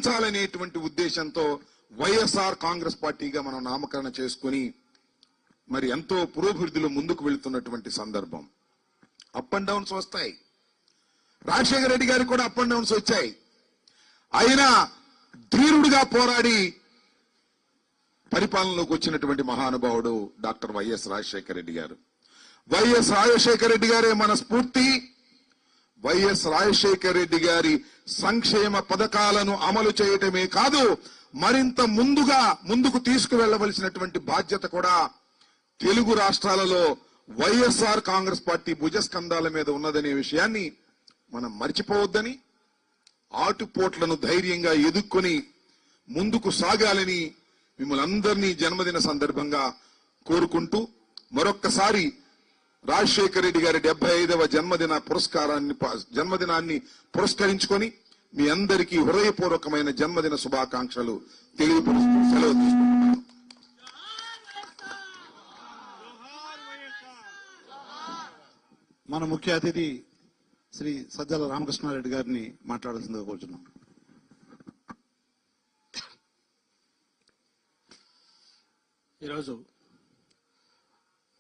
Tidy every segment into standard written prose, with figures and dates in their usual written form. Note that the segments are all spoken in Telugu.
తొలగించాలనేటువంటి ఉద్దేశంతో వైఎస్ఆర్ కాంగ్రెస్ పార్టీగా మనం నామకరణ చేసుకుని మరి ఎంతో పురోభివృద్ధిలో ముందుకు వెళుతున్నటువంటి సందర్భం. అప్ అండ్ డౌన్స్ వస్తాయి. రాజశేఖర రెడ్డి గారికి కూడా అప్ అండ్ డౌన్స్ వచ్చాయి. అయినా ధీరుడిగా పోరాడి పరిపాలనలోకి వచ్చినటువంటి మహానుభావుడు డాక్టర్ వైఎస్ రాజశేఖర రెడ్డి గారు. వైఎస్ రాజశేఖర రెడ్డి గారే మన స్ఫూర్తి. వైఎస్ రాజశేఖర రెడ్డి గారి సంక్షేమ పథకాలను అమలు చేయటమే కాదు, మరింత ముందుకు తీసుకువెళ్లవలసినటువంటి బాధ్యత కూడా తెలుగు రాష్ట్రాలలో వైఎస్ఆర్ కాంగ్రెస్ పార్టీ భుజస్కంధాల మీద ఉన్నదనే విషయాన్ని మనం మర్చిపోవద్దని, ఆటుపోట్లను ధైర్యంగా ఎదుర్కొని ముందుకు సాగాలని మిమ్మల్ని అందరినీ జన్మదిన సందర్భంగా కోరుకుంటూ మరొక్కసారి రాజశేఖర రెడ్డి గారి 75వ జన్మదినాన్ని పురస్కరించుకొని మీ అందరికీ హృదయపూర్వకమైన జన్మదిన శుభాకాంక్షలు తెలియపరుస్తూ సెలవు తీసుకుంటున్నాను. మన ముఖ్య అతిథి శ్రీ సజ్జల రామకృష్ణారెడ్డి గారిని మాట్లాడాల్సిందిగా కోరుచున్నాం. ఈరోజు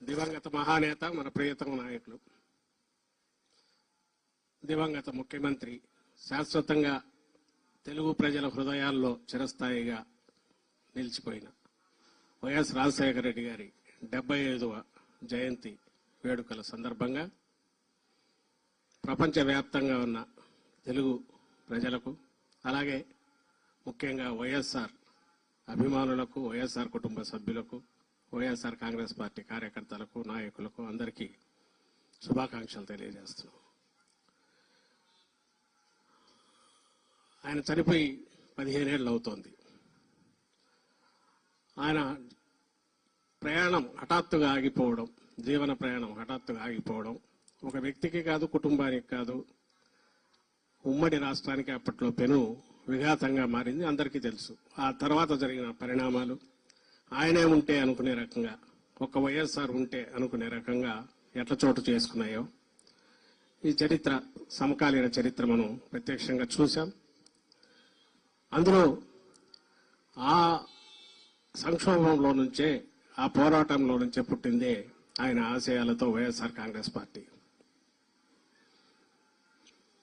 దివంగత మహానేత, మన ప్రియతమ నాయకులు, దివంగత ముఖ్యమంత్రి, శాశ్వతంగా తెలుగు ప్రజల హృదయాల్లో చిరస్థాయిగా నిలిచిపోయిన వైఎస్ రాజశేఖర రెడ్డి గారి 75వ జయంతి వేడుకల సందర్భంగా ప్రపంచవ్యాప్తంగా ఉన్న తెలుగు ప్రజలకు, అలాగే ముఖ్యంగా వైఎస్ఆర్ అభిమానులకు, వైఎస్ఆర్ కుటుంబ సభ్యులకు, వైఎస్ఆర్ కాంగ్రెస్ పార్టీ కార్యకర్తలకు, నాయకులకు అందరికీ శుభాకాంక్షలు తెలియజేస్తున్నాం. ఆయన చనిపోయి 15 ఏళ్ళు అవుతోంది. ఆయన ప్రయాణం హఠాత్తుగా ఆగిపోవడం, జీవన ప్రయాణం హఠాత్తుగా ఆగిపోవడం ఒక వ్యక్తికి కాదు, కుటుంబానికి కాదు, ఉమ్మడి రాష్ట్రానికి అప్పట్లో పెను విఘాతంగా మారింది. అందరికీ తెలుసు. ఆ తర్వాత జరిగిన పరిణామాలు ఆయనే ఉంటే అనుకునే రకంగా, ఒక వైఎస్ఆర్ ఉంటే అనుకునే రకంగా ఎట్ల చోటు చేసుకున్నాయో ఈ చరిత్ర, సమకాలీన చరిత్ర మనం ప్రత్యక్షంగా చూశాం. అందులో ఆ సంక్షోభంలో నుంచే, ఆ పోరాటంలో నుంచే పుట్టిందే ఆయన ఆశయాలతో వైఎస్ఆర్ కాంగ్రెస్ పార్టీ.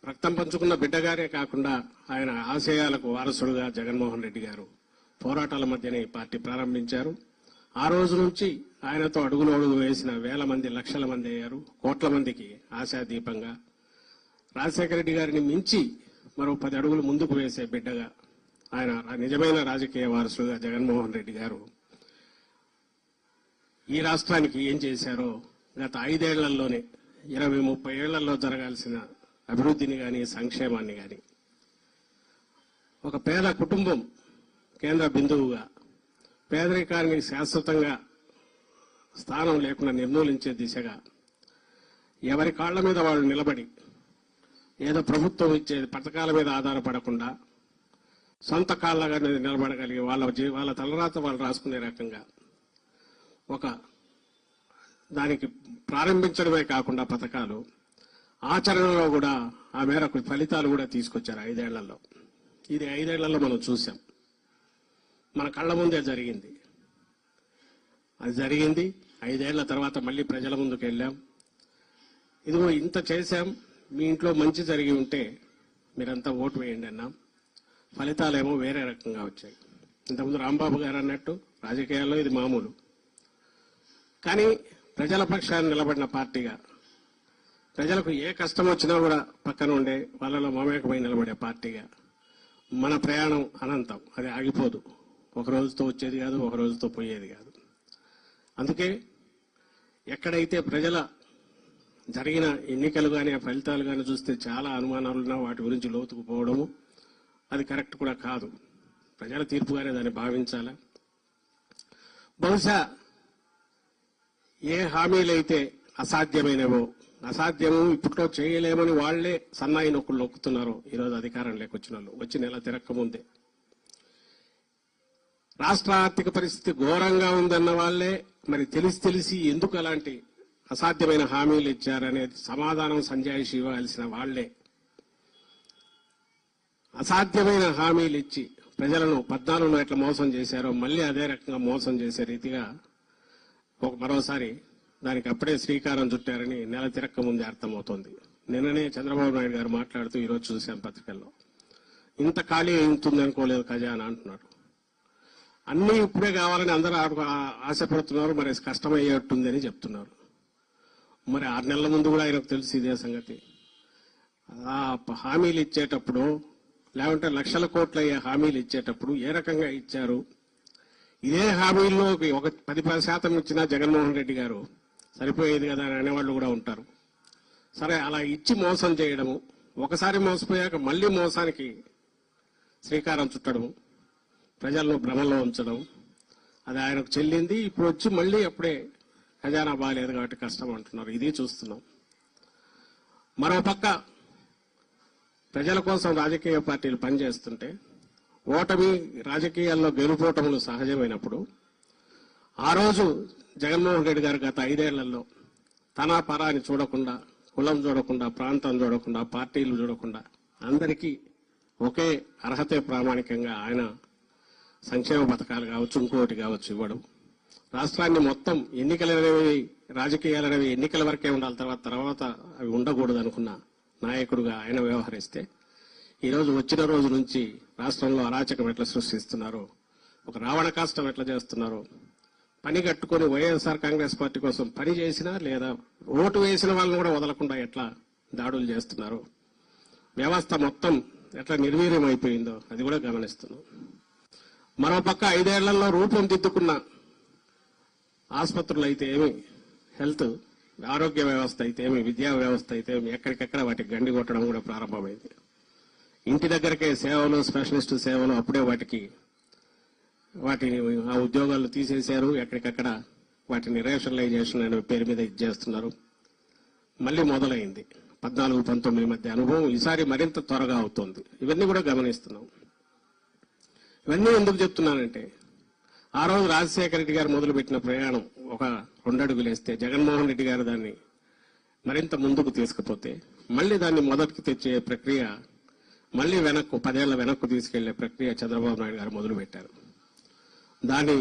రక్తం పంచుకున్న బిడ్డగారే కాకుండా ఆయన ఆశయాలకు వారసుడుగా జగన్మోహన్ రెడ్డి గారు పోరాటాల మధ్యనే ఈ పార్టీ ప్రారంభించారు. ఆ రోజు నుంచి ఆయనతో అడుగులు వేసిన వేల మంది, లక్షల మంది అయ్యారు. కోట్ల మందికి ఆశాదీపంగా రాజశేఖర రెడ్డి గారిని మించి మరో 10 అడుగులు ముందుకు వేసే బిడ్డగా ఆయన నిజమైన రాజకీయ వారసుడుగా జగన్మోహన్ రెడ్డి గారు ఈ రాష్ట్రానికి ఏం చేశారో గత 5 ఏళ్లలోనే 20-30 ఏళ్లలో జరగాల్సిన అభివృద్ధిని కానీ, సంక్షేమాన్ని కానీ, ఒక పేద కుటుంబం కేంద్ర బిందువుగా, పేదరికానికి శాశ్వతంగా స్థానం లేకుండా నిర్మూలించే దిశగా ఎవరి కాళ్ల మీద వాళ్ళు నిలబడి, ఏదో ప్రభుత్వం ఇచ్చే పథకాల మీద ఆధారపడకుండా సొంత కాళ్ళగా నిలబడగలిగి వాళ్ళ తలరాత వాళ్ళు రాసుకునే రకంగా ఒక దానికి ప్రారంభించడమే కాకుండా పథకాలు ఆచరణలో కూడా ఆ మేరకు ఫలితాలు కూడా తీసుకొచ్చారు 5 ఏళ్లలో. ఇది 5 ఏళ్లలో మనం చూసాం. మన కళ్ల ముందే జరిగింది. అది జరిగింది. 5 ఏళ్ల తర్వాత మళ్ళీ ప్రజల ముందుకు వెళ్ళాం. ఇదిగో ఇంత చేశాం, మీ ఇంట్లో మంచి జరిగి ఉంటే మీరంతా ఓటు వేయండి అన్నాం. ఫలితాలేమో వేరే రకంగా వచ్చాయి. ఇంతకుముందు రాంబాబు గారు అన్నట్టు రాజకీయాల్లో ఇది మామూలు. కానీ ప్రజల పక్షాన్ని నిలబడిన పార్టీగా, ప్రజలకు ఏ కష్టం వచ్చినా కూడా పక్కన ఉండే, వాళ్ళలో మమేకమై నిలబడే పార్టీగా మన ప్రయాణం అనంతం. అది ఆగిపోదు. ఒక రోజుతో వచ్చేది కాదు, ఒక రోజుతో పోయేది కాదు. అందుకే ఎక్కడైతే ప్రజల జరిగిన ఎన్నికలు కానీ, ఆ ఫలితాలు కానీ చూస్తే చాలా అనుమానాలున్నా వాటి గురించి లోతుకు పోవడము అది కరెక్ట్ కూడా కాదు. ప్రజల తీర్పుగానే దాన్ని భావించాలా. బహుశా ఏ హామీలైతే అసాధ్యమైనవో, అసాధ్యము ఇప్పట్లో చేయలేమని వాళ్లే సన్నాయి నొక్కులు నొక్కుతున్నారు ఈరోజు అధికారం లేకొచ్చిన వాళ్ళు, వచ్చి నెల తిరక్కముందే. రాష్ట్ర ఆర్థిక పరిస్థితి ఘోరంగా ఉందన్న వాళ్లే మరి తెలిసి ఎందుకు అలాంటి అసాధ్యమైన హామీలు ఇచ్చారనేది సమాధానం సంజాయిషి ఇవ్వాల్సిన వాళ్లే అసాధ్యమైన హామీలు ఇచ్చి ప్రజలను 14లో ఎట్లా మోసం చేశారో మళ్ళీ అదే రకంగా మోసం చేసే రీతిగా మరోసారి దానికి అప్పుడే శ్రీకారం చుట్టారని నెల తిరక్క ముందే అర్థమవుతోంది. నిన్ననే చంద్రబాబు నాయుడు గారు మాట్లాడుతూ ఈరోజు చూశాం పత్రికల్లో, ఇంత ఖాళీ అవుతుంది అనుకోలేదు ఖజానా అంటున్నారు. అన్నీ ఇప్పుడే కావాలని అందరూ ఆశపడుతున్నారు, మరి కష్టమయ్యేట్టుందని చెప్తున్నారు. మరి 6 నెలల ముందు కూడా ఆయనకు తెలుసు ఇదే సంగతి. ఆ హామీలు ఇచ్చేటప్పుడు లేకుంటే లక్షల కోట్ల అయ్యే హామీలు ఇచ్చేటప్పుడు ఏ రకంగా ఇచ్చారు? ఇదే హామీల్లో ఒక 10% ఇచ్చినా జగన్మోహన్ రెడ్డి గారు సరిపోయేది కదా అని అనేవాళ్ళు కూడా ఉంటారు. సరే, అలా ఇచ్చి మోసం చేయడము, ఒకసారి మోసపోయాక మళ్లీ మోసానికి శ్రీకారం చుట్టడము, ప్రజలను భ్రమలో ఉంచడం, అది ఆయనకు చెల్లింది. ఇప్పుడు వచ్చి మళ్లీ అప్పుడే ఖజానా బాగాలేదు కాబట్టి కష్టం అంటున్నారు. ఇది చూస్తున్నాం. మరోపక్క ప్రజల కోసం రాజకీయ పార్టీలు పనిచేస్తుంటే ఓటమి రాజకీయాల్లో గెలుపోటములు సహజమైనప్పుడు ఆ రోజు జగన్మోహన్ రెడ్డి గారు గత 5 ఏళ్లలో తన పరాని చూడకుండా, కులం చూడకుండా, ప్రాంతం చూడకుండా, పార్టీలు చూడకుండా అందరికీ ఒకే అర్హతే ప్రామాణికంగా ఆయన సంక్షేమ పథకాలు కావచ్చు, ఇంకోటి కావచ్చు ఇవ్వడం, రాష్ట్రాన్ని మొత్తం రాజకీయాలనేవి ఎన్నికల వరకే ఉండాలి, తర్వాత అవి ఉండకూడదు అనుకున్న నాయకుడుగా ఆయన వ్యవహరిస్తే ఈరోజు వచ్చిన రోజు నుంచి రాష్ట్రంలో అరాచకం ఎట్లా సృష్టిస్తున్నారో, ఒక రావణ కాష్టం ఎట్లా చేస్తున్నారో, పని కట్టుకుని వైఎస్ఆర్ కాంగ్రెస్ పార్టీ కోసం పని చేసినా లేదా ఓటు వేసిన వాళ్ళని కూడా వదలకుండా ఎట్లా దాడులు చేస్తున్నారో, వ్యవస్థ మొత్తం ఎట్లా నిర్వీర్యం అయిపోయిందో అది కూడా గమనిస్తున్నాం. మరోపక్క 5 ఏళ్లలో రూపం దిద్దుకున్న ఆసుపత్రులు అయితే ఏమి, హెల్త్ ఆరోగ్య వ్యవస్థ అయితే ఏమి, విద్యా వ్యవస్థ అయితే ఏమి, ఎక్కడికెక్కడ వాటికి గండి కొట్టడం కూడా ప్రారంభమైంది. ఇంటి దగ్గరకే సేవలు, స్పెషలిస్ట్ సేవలు అప్పుడే వాటిని ఆ ఉద్యోగాలు తీసేశారు. ఎక్కడికక్కడ వాటిని రేషనలైజేషన్ అనే పేరు మీద ఇచ్చేస్తున్నారు. మళ్లీ మొదలైంది 14-19 మధ్య అనుభవం. ఈసారి మరింత త్వరగా అవుతోంది. ఇవన్నీ కూడా గమనిస్తున్నాం. ఇవన్నీ ఎందుకు చెప్తున్నానంటే, ఆ రోజు రాజశేఖర రెడ్డి గారు మొదలుపెట్టిన ప్రయాణం ఒక 2 అడుగులు వేస్తే జగన్మోహన్ రెడ్డి గారు దాన్ని మరింత ముందుకు తీసుకుపోతే మళ్లీ దాన్ని మొదటికి తెచ్చే ప్రక్రియ, మళ్లీ 10 ఏళ్ల వెనక్కు తీసుకెళ్లే ప్రక్రియ చంద్రబాబు నాయుడు గారు మొదలుపెట్టారు. దాన్ని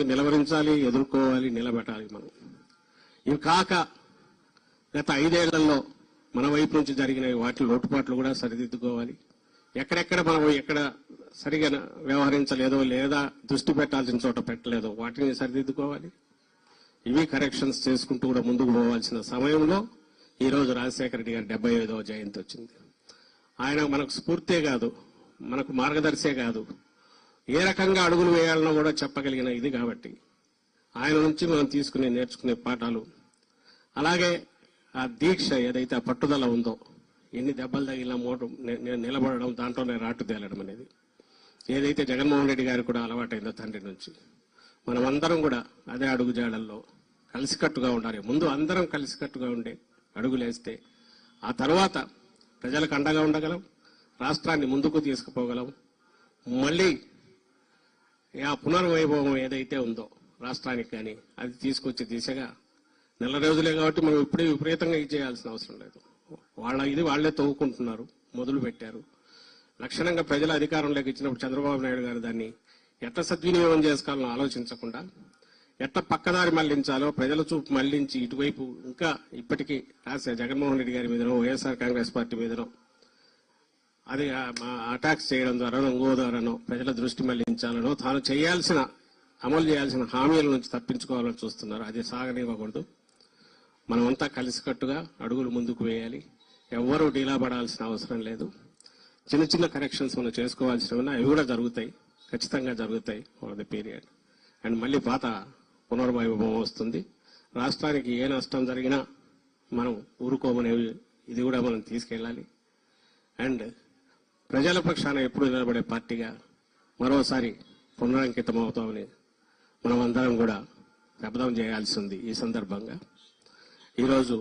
నిలవరించాలి, ఎదుర్కోవాలి, నిలబెట్టాలి మనం. ఇవి కాక గత 5 ఏళ్లలో మన వైపు నుంచి జరిగిన వాటి లోటుపాట్లు కూడా సరిదిద్దుకోవాలి. ఎక్కడెక్కడ మనం ఎక్కడ సరిగా వ్యవహరించలేదో లేదా దృష్టి పెట్టాల్సిన చోట పెట్టలేదో వాటిని సరిదిద్దుకోవాలి. ఇవి కరెక్షన్స్ చేసుకుంటూ కూడా ముందుకు పోవాల్సిన సమయంలో ఈరోజు రాజశేఖర రెడ్డి గారి 75వ జయంతి వచ్చింది. ఆయన మనకు స్ఫూర్తే కాదు, మనకు మార్గదర్శే కాదు, ఏ రకంగా అడుగులు వేయాలనో కూడా చెప్పగలిగిన ఇది కాబట్టి ఆయన నుంచి మనం నేర్చుకునే పాఠాలు, అలాగే ఆ దీక్ష ఏదైతే ఆ పట్టుదల ఉందో, ఎన్ని దెబ్బలు తగిలిన నిలబడడం, దాంట్లోనే రాటు తేలడం అనేది ఏదైతే జగన్మోహన్ రెడ్డి గారికి కూడా అలవాటైందో తండ్రి నుంచి, మనమందరం కూడా అదే అడుగుజాడల్లో కలిసికట్టుగా ఉండాలి. ముందు అందరం కలిసికట్టుగా ఉండే అడుగులేస్తే ఆ తర్వాత ప్రజలకు అండగా ఉండగలం, రాష్ట్రాన్ని ముందుకు తీసుకుపోగలం. మళ్లీ ఆ పునర్వైభవం ఏదైతే ఉందో రాష్ట్రానికి కానీ అది తీసుకొచ్చే దిశగా 4 రోజులే కాబట్టి మనం ఇప్పుడే విపరీతంగా చేయాల్సిన అవసరం లేదు. వాళ్లే తవ్వుకుంటున్నారు, మొదలు పెట్టారు. లక్షణంగా ప్రజల అధికారంలోకి ఇచ్చినప్పుడు చంద్రబాబు నాయుడు గారు దాన్ని ఎట్లా సద్వినియోగం చేసుకోవాలని ఆలోచించకుండా ఎట్లా పక్కదారి మళ్లించాలో ప్రజల చూపు మళ్లించి ఇటువైపు ఇంకా ఇప్పటికీ జగన్మోహన్ రెడ్డి గారి మీదనో వైఎస్ఆర్ కాంగ్రెస్ పార్టీ మీదనో అది అటాక్స్ చేయడం ద్వారానో ఇంకో ద్వారానో ప్రజల దృష్టి మళ్లించాలనో తాను అమలు చేయాల్సిన హామీల నుంచి తప్పించుకోవాలని చూస్తున్నారు. అది సాగనివ్వకూడదు. మనమంతా కలిసికట్టుగా అడుగులు ముందుకు వేయాలి. ఎవ్వరూ డీలా పడాల్సిన అవసరం లేదు. చిన్న చిన్న కరెక్షన్స్ మనం చేసుకోవాల్సినవి అవి కూడా జరుగుతాయి, ఖచ్చితంగా జరుగుతాయి ఓవర్ ది పీరియడ్. అండ్ మళ్ళీ పాత పునర్వైభవం వస్తుంది. రాష్ట్రానికి ఏ నష్టం జరిగినా మనం ఊరుకోమనేవి ఇది కూడా మనం తీసుకెళ్ళాలి. అండ్ ప్రజల పక్షాన ఎప్పుడు నిలబడే పార్టీగా మరోసారి పునరంకితం అవుతామని మనం అందరం కూడా శపథం చేయాల్సి ఉంది. ఈ సందర్భంగా ఈరోజు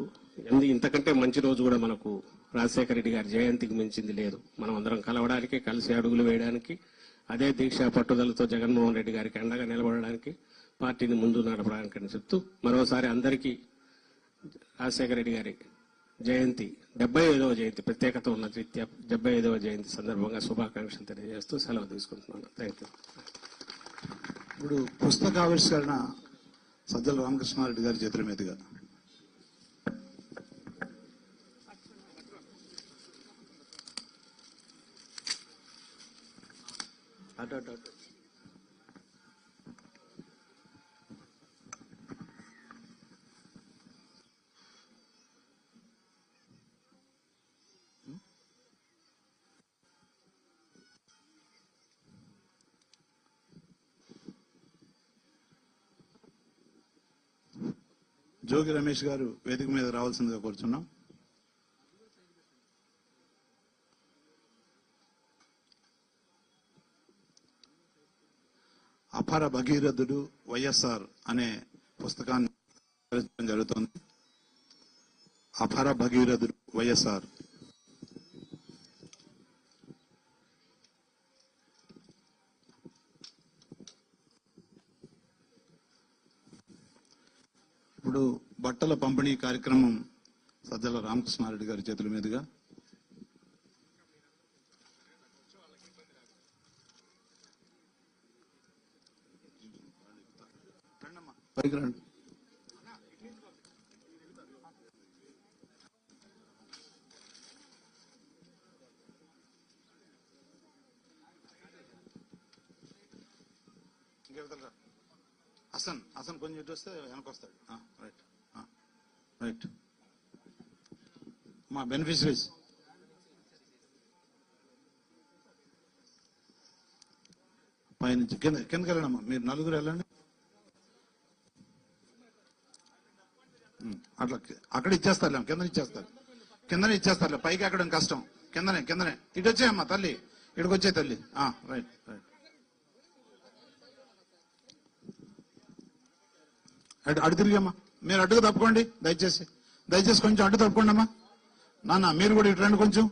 ఇంతకంటే మంచి రోజు కూడా మనకు రాజశేఖర రెడ్డి గారి జయంతికి మించింది లేదు. మనం అందరం కలవడానికి, కలిసి అడుగులు వేయడానికి, అదే దీక్ష పట్టుదలతో జగన్మోహన్ రెడ్డి గారికి అండగా నిలబడడానికి, పార్టీని ముందు నడపడానికి అని చెప్తూ మరోసారి అందరికీ రాజశేఖర రెడ్డి గారి జయంతి 75వ జయంతి ప్రత్యేకత ఉన్న రీత్యా 75వ జయంతి సందర్భంగా శుభాకాంక్షలు తెలియజేస్తూ సెలవు తీసుకుంటున్నాను. Thank you. ఇప్పుడు పుస్తకావిష్కరణ సజ్జల రామకృష్ణారెడ్డి గారి చేతుల మీదుగా. జోగి రమేష్ గారు వేదిక మీద రావాల్సిందిగా కోరుచున్నాం. అపార భగీరథుడు వైఎస్ఆర్ అనే పుస్తకాన్ని రచించడం జరుగుతోంది. అపార భగీరథుడు వైఎస్ఆర్. ఇప్పుడు బట్టల పంపిణీ కార్యక్రమం సజ్జల రామకృష్ణారెడ్డి గారి చేతుల మీదుగా. పైకి రండి. హసన్ కొంచెం ఇటు వస్తే వెనకొస్తాడు. Right right. మా బెనిఫిషరీస్ పైనుంచి కిందకి వెళ్ళండమ్మా. మీరు నలుగురు వెళ్ళండి. అట్లా అక్కడ ఇచ్చేస్తారు, కిందనే ఇచ్చేస్తారు. పైకి ఎక్కడం కష్టం. కిందనే ఇటు వచ్చేయమ్మా తల్లి, ఇక్కడికి వచ్చే తల్లి. Right right. అటు తిరిగమ్మా. మీరు అడ్డుగా తప్పుకోండి దయచేసి కొంచెం అడ్డు తప్పుకోండి అమ్మా. నాన్న మీరు కూడా ఇటు రండి కొంచెం.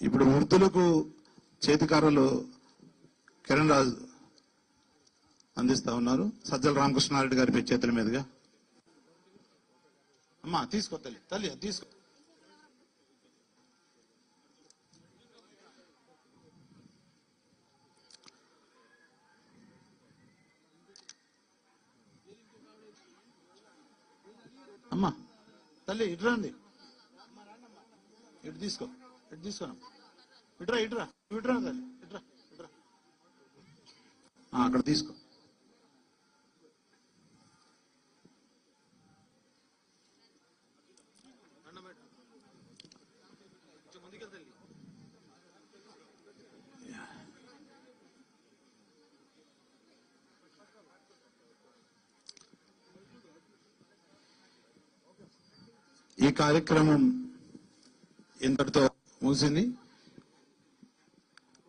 ఇప్పుడు వృద్ధులకు చేతికారలు కిరణ్ రాజు అందిస్తా ఉన్నారు. సజ్జల రామకృష్ణారెడ్డి గారి చేతుల మీదుగా. అమ్మా తీసుకో తల్లి తీసుకో. అమ్మా తల్లి ఇటు రండి. ఇటు తీసుకోనమ్మా. ఇటురా తల్లి ఇటురా. అక్కడ తీసుకో. ఈ కార్యక్రమం ఇంతటితో ముగిసింది.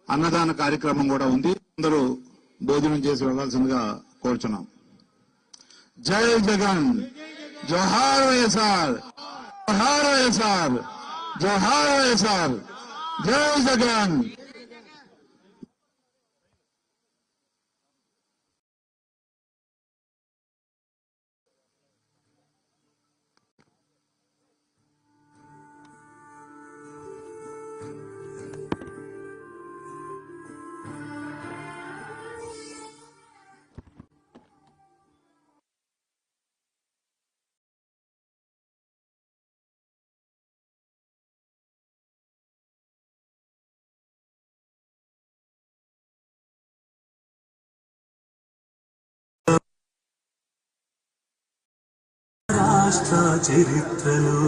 అన్నదాన కార్యక్రమం కూడా ఉంది. అందరూ భోజనం చేసి వెళ్లాల్సిందిగా కోరుచున్నాం. జై జగన్, జోహార్ వైఎస్ఆర్, జోహార్ వైఎస్ఆర్, జోహార్ వైఎస్ఆర్, జై జగన్. రాష్ట్ర చరిత్రలో